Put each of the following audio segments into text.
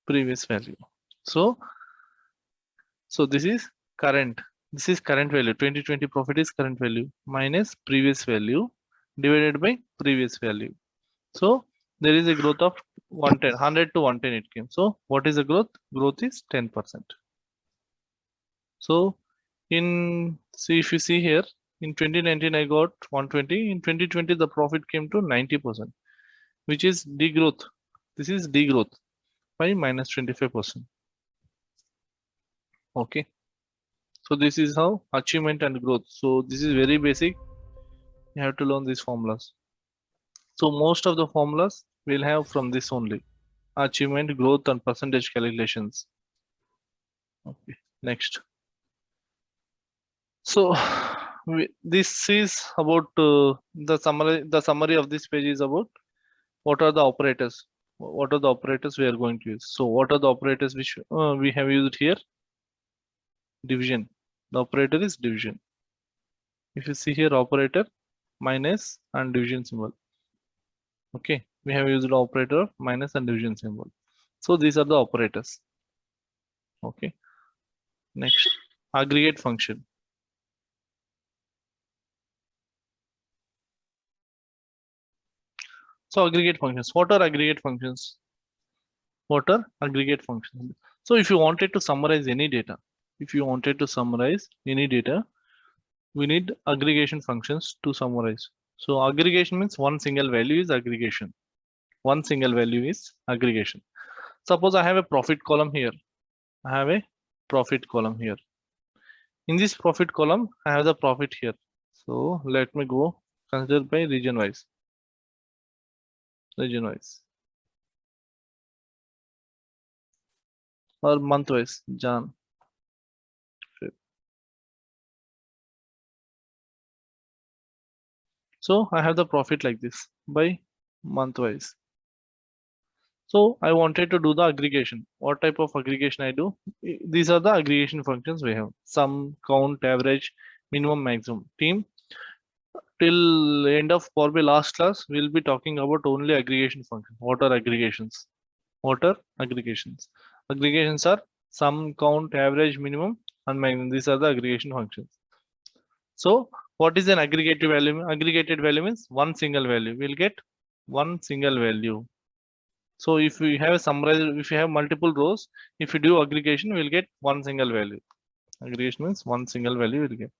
previous value. So this is current. This is current value. 2020 profit is current value minus previous value divided by previous value. So there is a growth of 110, 100 to 110 it came. So what is the growth? Growth is 10%. So if you see here, in 2019 I got 120. In 2020 the profit came to 90%, which is degrowth. This is degrowth by minus 25%. Okay. So this is how achievement and growth. So this is very basic. You have to learn these formulas. So most of the formulas we'll have from this only. Achievement, growth, and percentage calculations. Okay. Next. So this is about the summary. The summary of this page is about what are the operators. What are the operators we are going to use? So what are the operators which we have used here? Division. The operator is division. If you see here, operator, minus and division symbol. Okay, we have used the operator minus and division symbol. So these are the operators. Okay. Next, aggregate function. So aggregate functions. What are aggregate functions? What are aggregate functions? So if you wanted to summarize any data, we need aggregation functions to summarize. So aggregation means one single value is aggregation. One single value is aggregation. Suppose I have a profit column here. I have a profit column here. In this profit column, I have the profit here. So let me go consider by region wise. Or month wise, Jan. So I have the profit like this by month wise. So I wanted to do the aggregation. What type of aggregation I do? These are the aggregation functions we have. Sum, count, average, minimum, maximum. Team, till end of probably last class, we'll be talking about only aggregation function. What are aggregations? What are aggregations? Aggregations are sum, count, average, minimum, and maximum. These are the aggregation functions. So what is an aggregated value? Aggregated value means one single value. We'll get one single value. So if we have a summarize, if you have multiple rows, if you do aggregation, we'll get one single value. Aggregation means one single value we'll get.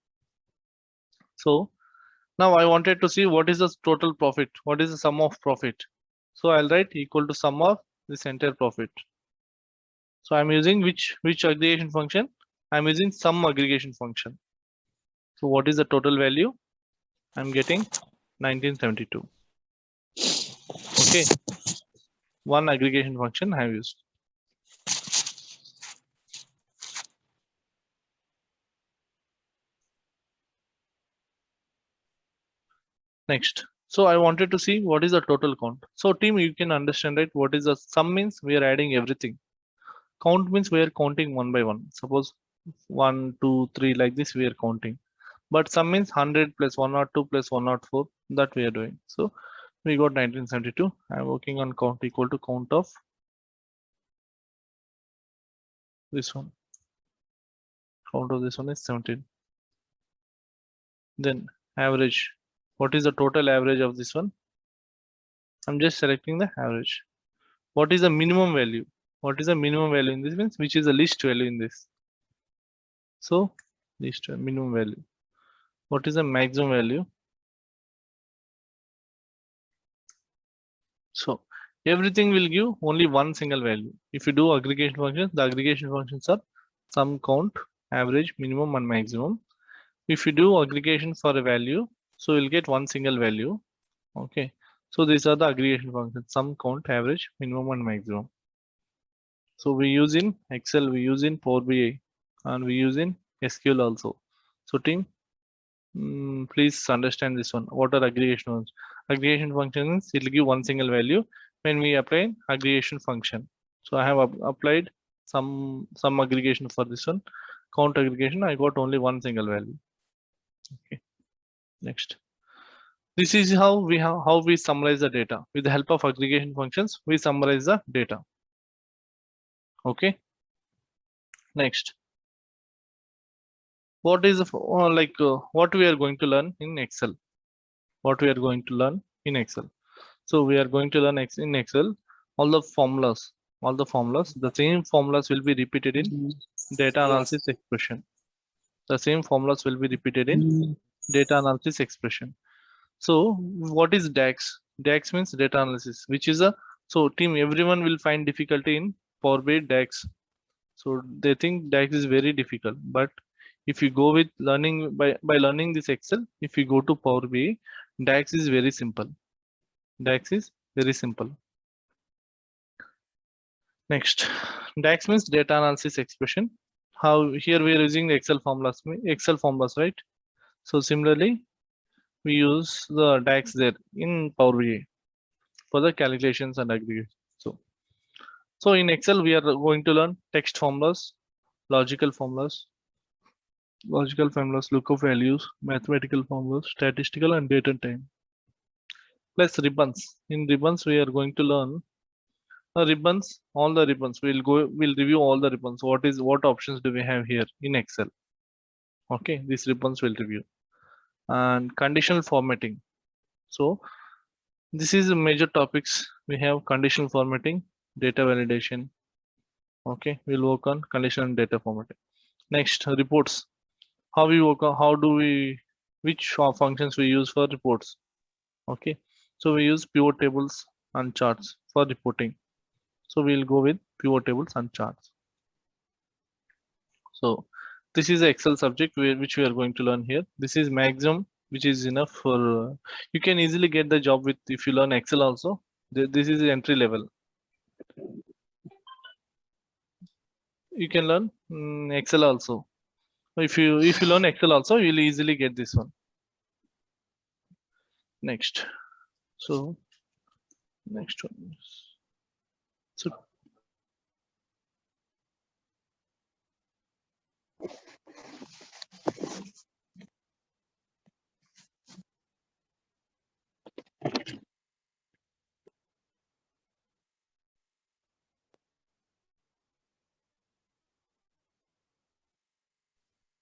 So now I wanted to see what is the total profit. What is the sum of profit? So I'll write equal to sum of this entire profit. So I'm using which aggregation function? I'm using sum aggregation function. So what is the total value? I'm getting 1972. Okay. One aggregation function I have used. Next. So I wanted to see what is the total count. So team, you can understand, right? What is the sum means we are adding everything. Count means we are counting one by one. Suppose 1, 2, 3 like this we are counting. But sum means 100 plus 102 plus 104 that we are doing. So we got 1972. I'm working on count equal to count of this one. Count of this one is 17. Then average. What is the total average of this one? I'm just selecting the average. What is the minimum value? What is the minimum value in this means which is the least value in this? So least minimum value. What is the maximum value? So everything will give only one single value. If you do aggregation functions, the aggregation functions are sum, count, average, minimum, and maximum. If you do aggregation for a value, so you'll get one single value. Okay. So these are the aggregation functions: sum, count, average, minimum, and maximum. So we use in Excel, we use in Power BI, and we use in SQL also. So team, please understand this one. What are aggregation functions? Aggregation functions, it will give one single value when we apply aggregation function. So I have applied some aggregation for this one. Count aggregation, I got only one single value. Okay. Next. This is how we summarize the data. With the help of aggregation functions, we summarize the data. Okay. Next, what is what we are going to learn in Excel? What we are going to learn in Excel? So we are going to learn in Excel all the formulas. All the formulas. The same formulas will be repeated in data analysis expression. The same formulas will be repeated in data analysis expression. So what is DAX? DAX means data analysis, which is a so team everyone will find difficulty in Power BI DAX. So they think DAX is very difficult, but if you go with learning by learning this Excel, if you go to Power BI, DAX is very simple. DAX is very simple. Next, DAX means data analysis expression. How here we are using the Excel formulas, right? So similarly, we use the DAX there in Power BI for the calculations and aggregation. So in Excel, we are going to learn text formulas, logical formulas, lookup values, mathematical formulas, statistical and date and time. Plus ribbons. In ribbons, we are going to learn ribbons, all the ribbons. We'll review all the ribbons. What options do we have here in Excel? Okay, these ribbons will review. And conditional formatting. So this is major topics. We have conditional formatting, data validation. Okay, we'll work on conditional data formatting. Next, reports. How we work on, which functions we use for reports. Okay, so we use pivot tables and charts for reporting. So we'll go with pivot tables and charts. So this is the Excel subject which we are going to learn here. This is maximum, which is enough for you can easily get the job with if you learn Excel also. This is the entry level. You can learn Excel also. If you learn Excel also, you'll easily get this one. Next, so next one.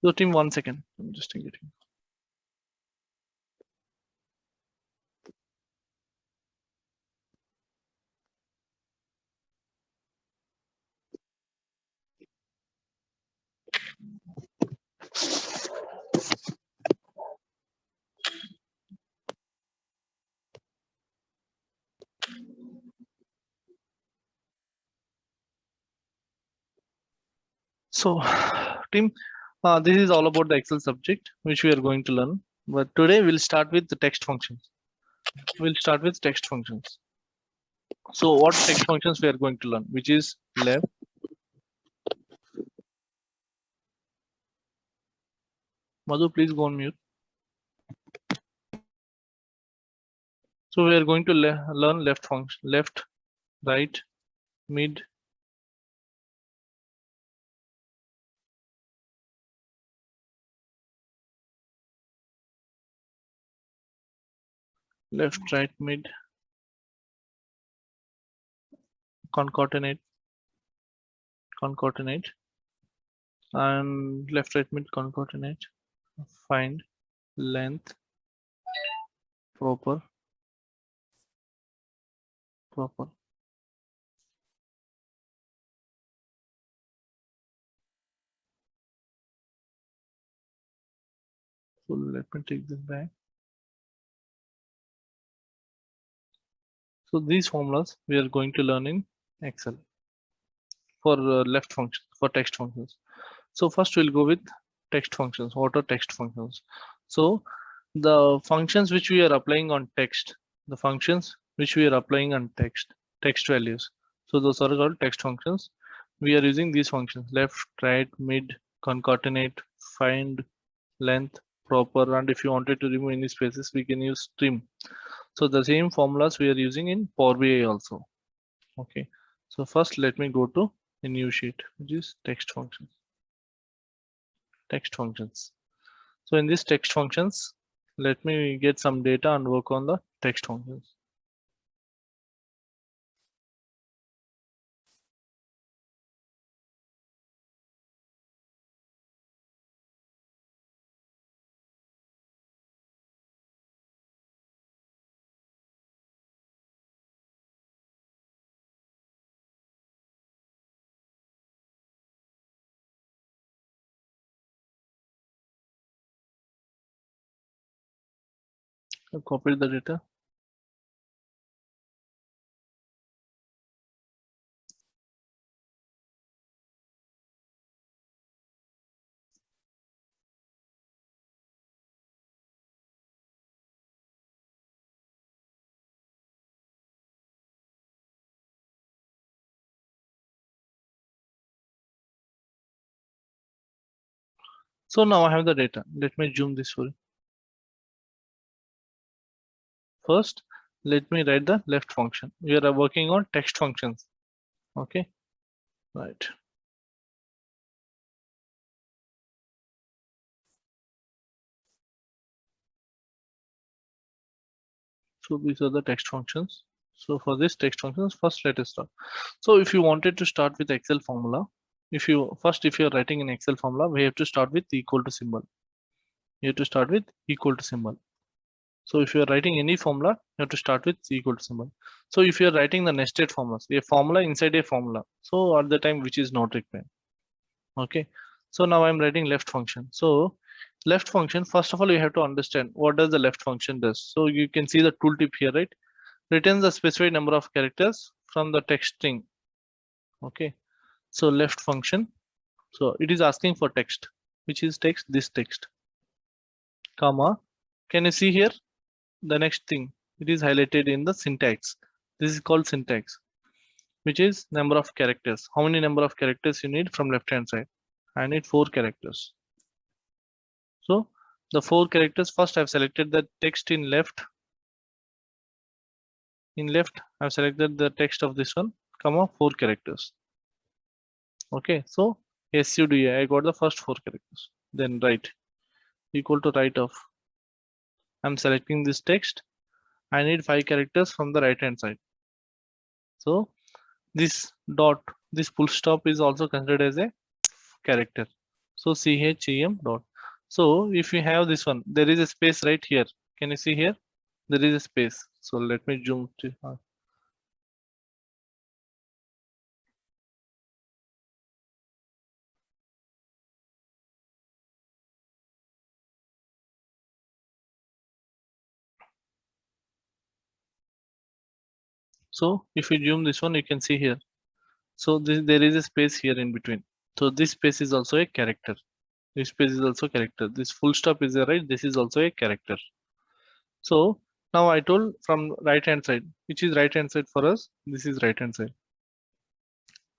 So team, 1 second. I'm just getting. So team, this is all about the Excel subject which we are going to learn. But today we'll start with the text functions. We'll start with text functions. So what text functions we are going to learn, which is left. Madhu, please go on mute. So we are going to learn left function, left, right, mid, left, right, mid, concatenate, and left, right, mid, concatenate, find, length, proper. So let me take this back. So these formulas we are going to learn in Excel for left function, for text functions. So first we'll go with text functions. What are text functions? So the functions which we are applying on text, the functions which we are applying on text values. So those are called text functions. We are using these functions: left, right, mid, concatenate, find, length, proper, and if you wanted to remove any spaces, we can use trim. So the same formulas we are using in Power BI also. Okay. So first let me go to a new sheet, which is text functions. Text functions. So in this text functions, let me get some data and work on the text functions. I copied the data. So now I have the data. Let me zoom this for you. First, let me write the left function. We are working on text functions. Okay, right. So these are the text functions. So for this text functions, first let us start. So if you wanted to start with Excel formula, if you're writing an Excel formula, we have to start with equal to symbol. You have to start with equal to symbol. So if you are writing any formula, you have to start with equal to symbol. So if you are writing the nested formulas, a formula inside a formula, so at the time which is not required. Okay. So now I'm writing left function. So left function, first of all, you have to understand what does the left function does. So you can see the tooltip here, right? Returns the specified number of characters from the text string. Okay. So left function. So it is asking for text, which is text, this text, comma. Can you see here? The next thing, it is highlighted in the syntax. This is called syntax, which is number of characters. How many number of characters you need from left hand side? I need 4 characters. So the 4 characters, first I've selected the text in left. In left, I've selected the text of this one, comma 4 characters. Okay, so SUDA, I got the first 4 characters. Then right, equal to right of. I'm selecting this text. I need 5 characters from the right hand side. So this dot, this full stop is also considered as a character. So CHEM dot. So if you have this one, there is a space right here. Can you see here? There is a space. So let me zoom to. So if you zoom this one, you can see here. So there is a space here in between. So this space is also a character. This space is also character. This full stop is there, right? This is also a character. So now I told from right hand side, which is right hand side for us. This is right hand side.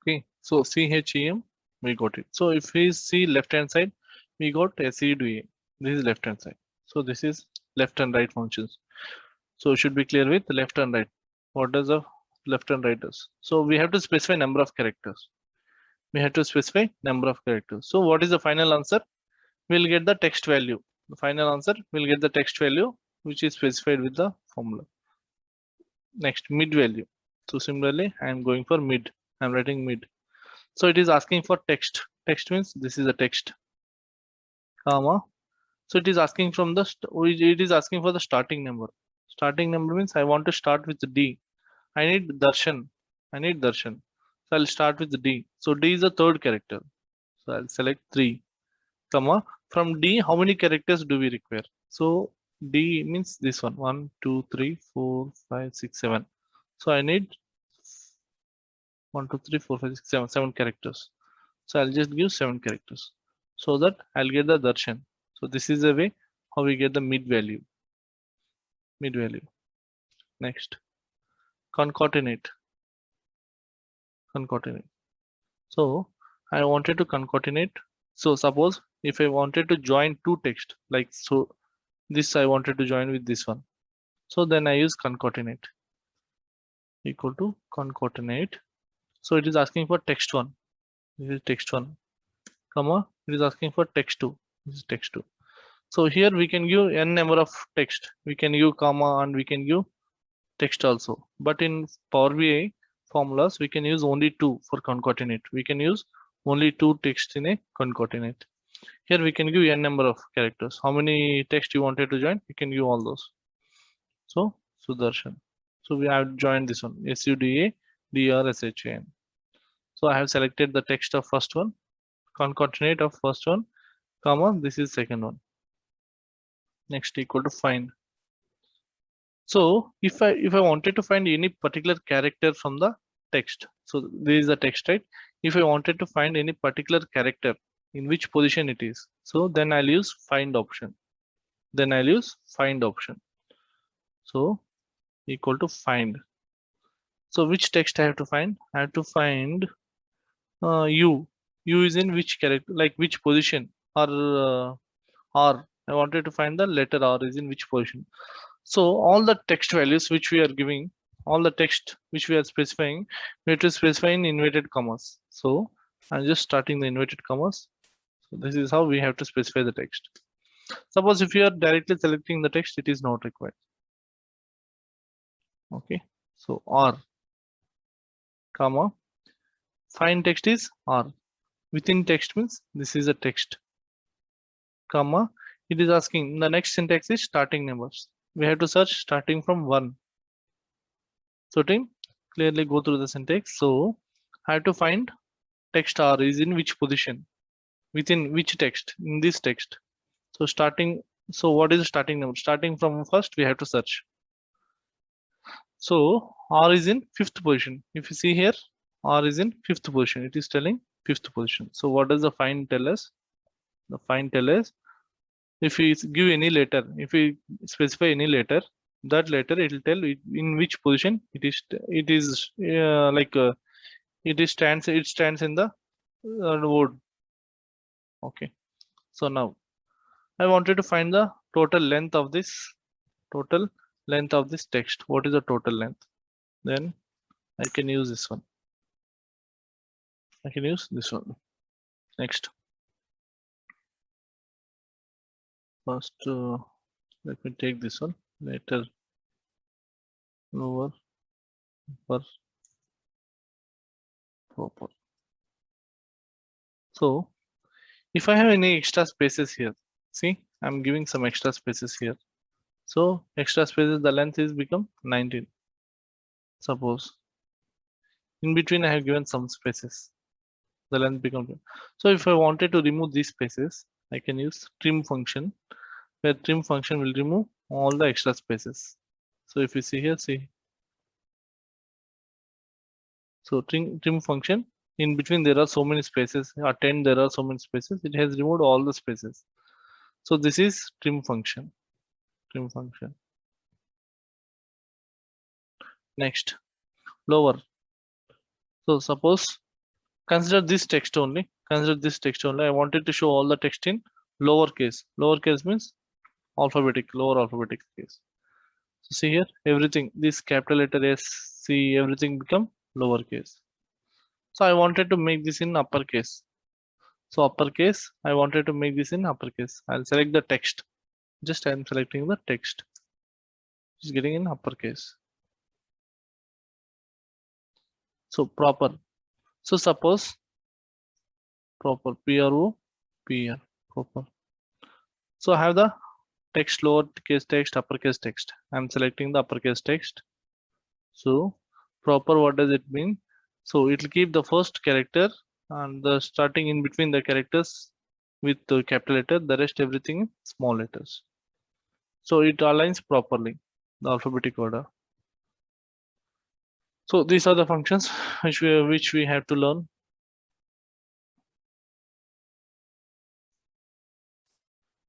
Okay. So CHEM, we got it. So if we see left hand side, we got SEDA. This is left hand side. So this is left and right functions. So it should be clear with left and right. What does the left and right does? So we have to specify number of characters. We have to specify number of characters. So what is the final answer? We'll get the text value. The final answer will get the text value which is specified with the formula. Next, mid value. So similarly, I am going for mid. I'm writing mid. So it is asking for text. Text means this is a text, comma. So it is asking from the it is asking for the starting number. Starting number means I want to start with D. I need darshan. I need darshan. So I'll start with D. So D is the third character. So I'll select 3, comma. From D, how many characters do we require? So D means this one. 1, 2, 3, 4, 5, 6, 7. So I need 1, 2, 3, 4, 5, 6, 7 characters. So I'll just give 7 characters so that I'll get the darshan. So this is the way how we get the mid value. Mid value. Next, concatenate. Concatenate. So I wanted to concatenate. So suppose if I wanted to join 2 text, like so, this I wanted to join with this one. So then I use concatenate. Equal to concatenate. So it is asking for text 1. This is text 1, comma. It is asking for text 2. This is text 2. So here we can give n number of text. We can give comma and we can give text also. But in Power BI formulas, we can use only 2 for concatenate. We can use only 2 text in a concatenate. Here we can give n number of characters. How many text you wanted to join? You can give all those. So Sudarshan. So we have joined this one, SUDA DRSHAN. So I have selected the text of first one, concatenate of first one, comma, this is second one. Next, equal to find. So if I wanted to find any particular character from the text, so there is a text, right? If I wanted to find any particular character in which position it is, so then I'll use find option. Then I'll use find option. So equal to find. So which text I have to find? I have to find U. U is in which character, like which position, or R. I wanted to find the letter R is in which position. So all the text values which we are giving, all the text which we are specifying, we have to specify in inverted commas. So I'm just starting the inverted commas. So this is how we have to specify the text. Suppose if you are directly selecting the text, it is not required. Okay. So R, comma, find text is R. Within text means this is a text, comma. It is asking the next syntax is starting numbers. We have to search starting from 1. So team, clearly go through the syntax. So I have to find text R is in which position, within which text, in this text. So starting, so what is the starting number? Starting from first, we have to search. So R is in 5th position. If you see here, R is in 5th position. It is telling 5th position. So what does the find tell us? The find tell us, if we give any letter, if we specify any letter, that letter it will tell in which position it is. It is it stands in the word. Okay. So now I wanted to find the total length of this text. What is the total length? Then I can use this one. I can use this one. Next. First, let me take this one. Later, lower, upper, proper. So if I have any extra spaces here, see, I'm giving some extra spaces here. So extra spaces, the length is become 19. Suppose in between I have given some spaces, the length becomes. So if I wanted to remove these spaces, I can use trim function, where trim function will remove all the extra spaces. So if you see here, see. So trim function, in between there are so many spaces, at 10 there are so many spaces, it has removed all the spaces. So this is trim function. Next, lower. So suppose consider this text only. I wanted to show all the text in lowercase. Lowercase means alphabetic, lower alphabetic case. So see here, everything, this capital letter S, C, everything become lowercase. So I wanted to make this in uppercase. So uppercase, I wanted to make this in uppercase. I'll select the text. Just I'm selecting the text. It's getting in uppercase. So proper. So suppose proper, P-R-O-P-R, proper. So I have the text, lowercase text, uppercase text. I'm selecting the uppercase text. So proper, what does it mean? So it will keep the first character and the starting in between the characters with the capital letter, the rest everything in small letters. So it aligns properly the alphabetic order. So these are the functions which we have to learn.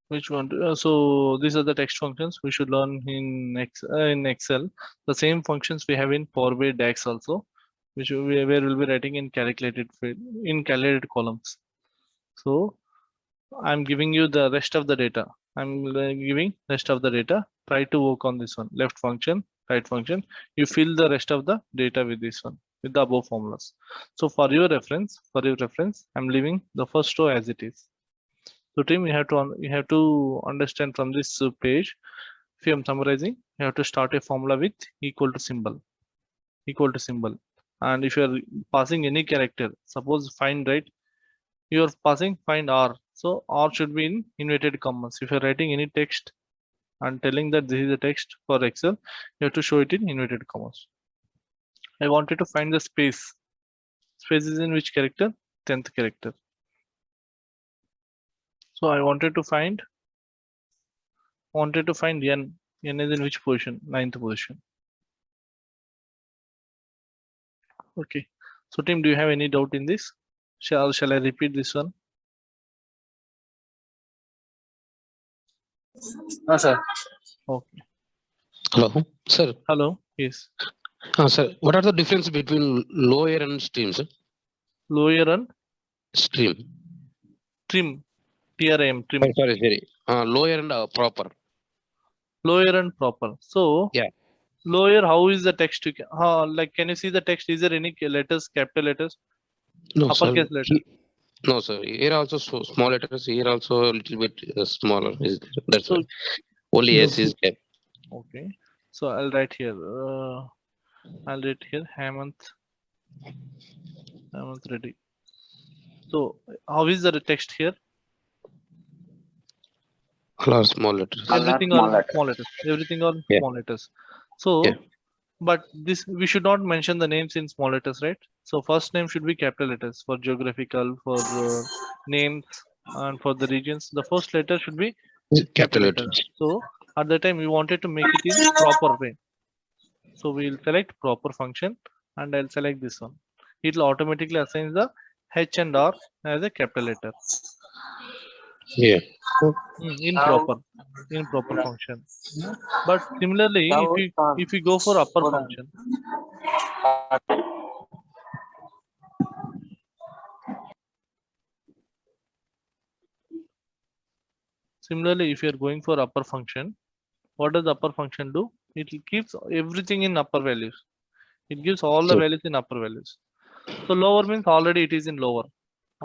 Which one? So these are the text functions we should learn in Excel. The same functions we have in Power BI DAX also, which where we'll be writing in calculated columns. So I'm giving you the rest of the data. I'm giving rest of the data. Try to work on this one. Left function, right function. You fill the rest of the data with this one, with the above formulas. So for your reference, I'm leaving the first row as it is. So team, you have to understand from this page. If I'm summarizing, you have to start a formula with equal to symbol, and if you are passing any character, suppose find, right? You are passing find R, so R should be in inverted commas. If you're writing any text and telling that this is a text for Excel, you have to show it in inverted commas. I wanted to find the space. Space is in which character? 10th character. So I wanted to find N. N is in which position? 9th position. Okay. So team, do you have any doubt in this? Shall I repeat this one? No, sir. Okay. Hello, sir. Hello. Yes. Sir, what are the difference between lower and stream, sir? Lower and Stream. trim. TRM trim. Sorry. Lower and proper. Lower and proper. So Yeah. lower, how is the text? Like, can you see the text? Is there any letters, capital letters? No, sir. Uppercase letter. No, sir. Here also so small letters. Here also a little bit smaller. That's So- why. Only No. S is kept. Okay. So I'll write here. I'll write here Hemant Reddy. So how is the text here? All are small letters. Everything small all letters. small letters. Everything all Yeah. small letters. So, Yeah. but this we should not mention the names in small letters, right? So first name should be capital letters for geographical, for names, and for the regions. The first letter should be Capital letter. letters. So at the time we wanted to make it in proper way. So we'll select proper function and I'll select this one. It will automatically assign the H and R as a capital letter. Yeah. In proper function. But similarly, if we go for upper function, similarly, if you are going for upper function, what does upper function do? It keeps everything in upper values. It gives all the Sure. values in upper values. So lower means already it is in lower.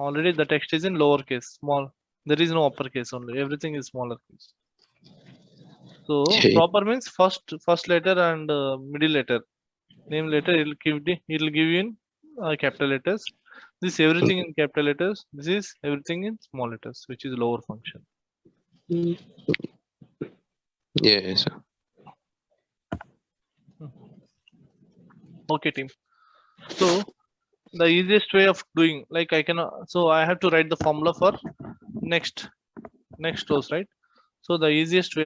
Already the text is in lower case, small. There is no uppercase only. Everything is smaller case. So Okay. proper means first letter and middle letter. Name letter it will give you in capital letters. This everything in capital letters. This is everything in small letters, which is lower function. Yeah, sir. Okay, team. So the easiest way of doing, like I can, so I have to write the formula for next rows, right? So the easiest way